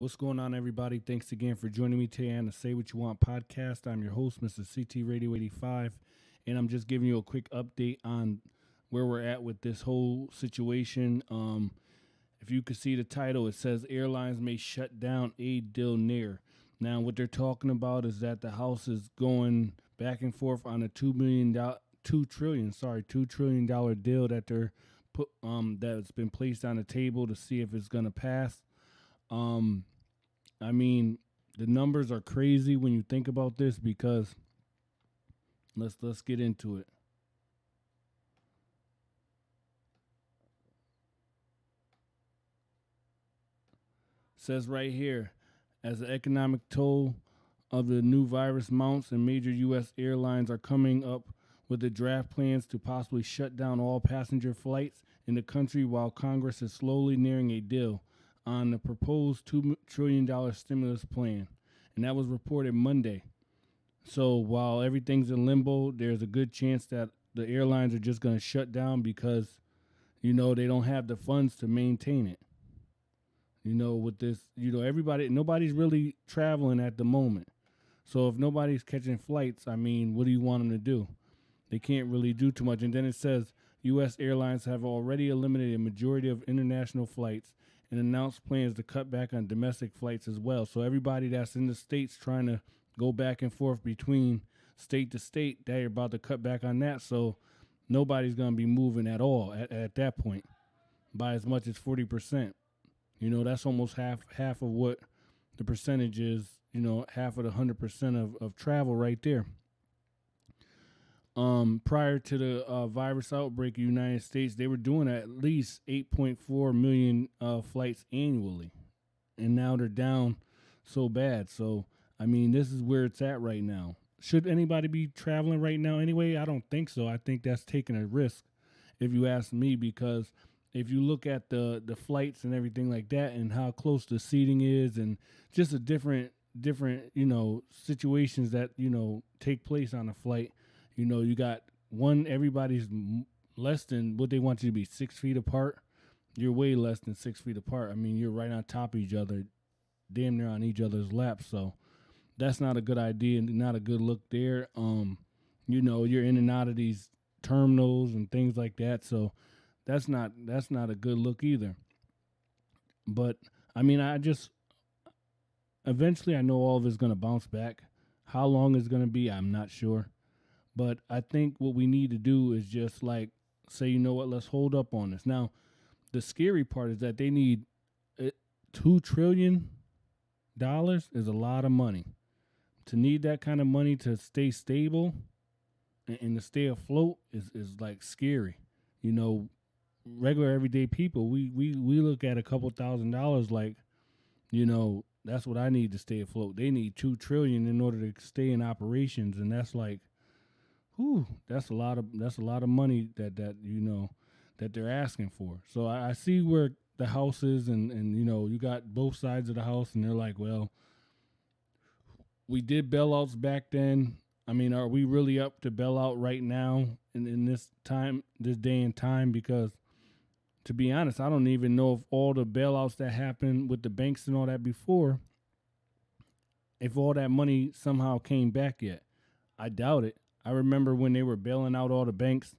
What's going on, everybody? Thanks again for joining me today on the Say What You Want podcast. I'm your host, Mr. CT Radio 85, and I'm just giving you a quick update on where we're at with this whole situation. If you could see the title, it says airlines may shut down aid deal near. Now, what they're talking about is that the House is going back and forth on a $2 trillion deal that they're that's been placed on the table to see if it's going to pass. Um, I mean, the numbers are crazy when you think about this because let's get into it. Says right here, as the economic toll of the new virus mounts and major U.S. airlines are coming up with the draft plans to possibly shut down all passenger flights in the country while Congress is slowly nearing a deal on the proposed $2 trillion stimulus plan. And that was reported Monday. So while everything's in limbo, there's a good chance that the airlines are just going to shut down because, they don't have the funds to maintain it. With this, nobody's really traveling at the moment. So if nobody's catching flights, I mean, what do you want them to do? They can't really do too much. And then it says U.S. airlines have already eliminated a majority of international flights and announced plans to cut back on domestic flights as well. So everybody that's in the states trying to go back and forth between state to state, they're about to cut back on that. So nobody's going to be moving at all at that point by as much as 40%. That's almost half of what the percentage is. Half of the 100% of travel right there. Prior to the virus outbreak in the United States, they were doing at least 8.4 million flights annually, and now they're down so bad. So, I mean, this is where it's at right now. Should anybody be traveling right now anyway? I don't think so. I think that's taking a risk, if you ask me, because if you look at the flights and everything like that, and how close the seating is, and just the different situations that take place on a flight. You got one, everybody's less than what they want you to be, 6 feet apart. You're way less than 6 feet apart. I mean, you're right on top of each other, damn near on each other's laps. So that's not a good idea and not a good look there. You're in and out of these terminals and things like that. So that's not a good look either. But I mean, I just eventually I know all of it's gonna bounce back. How long it's gonna be, I'm not sure. But I think what we need to do is just like say, you know what, let's hold up on this. Now, the scary part is that they need $2 trillion is a lot of money. To need that kind of money to stay stable and to stay afloat is like scary. You know, regular everyday people, we look at a couple $1,000s like, that's what I need to stay afloat. They need 2 trillion in order to stay in operations, and that's like, whew, that's a lot of money that they're asking for. So I see where the house is, and you got both sides of the house, and they're like, well, we did bailouts back then. I mean, are we really up to bailout right now in this day and time? Because to be honest, I don't even know if all the bailouts that happened with the banks and all that before, if all that money somehow came back yet. I doubt it. I remember when they were bailing out all the banks,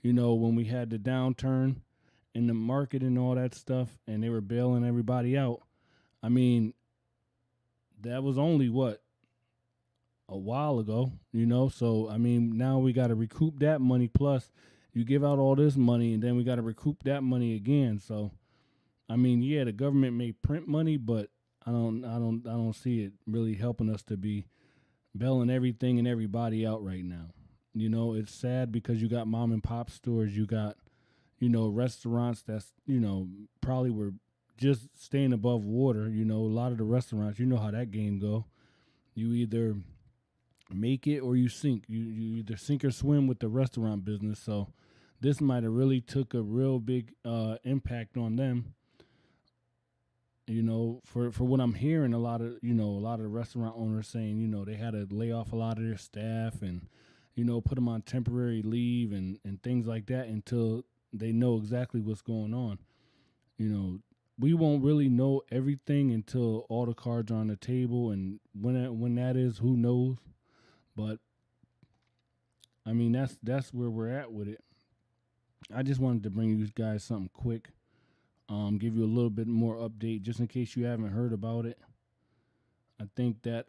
when we had the downturn in the market and all that stuff, and they were bailing everybody out. I mean, that was only what, a while ago, So, I mean, now we got to recoup that money. Plus, you give out all this money, and then we got to recoup that money again. So, I mean, yeah, the government may print money, but I don't see it really helping us to be bailing everything and everybody out right now. It's sad because you got mom and pop stores, you got, restaurants that's, probably were just staying above water. A lot of the restaurants, you know how that game go. You either make it or you sink. You either sink or swim with the restaurant business. So this might have really took a real big impact on them. For what I'm hearing, a lot of the restaurant owners saying, they had to lay off a lot of their staff and, put them on temporary leave and things like that until they know exactly what's going on. You know, we won't really know everything until all the cards are on the table, and when that is, who knows? But I mean, that's where we're at with it. I just wanted to bring you guys something quick, give you a little bit more update, just in case you haven't heard about it. I think that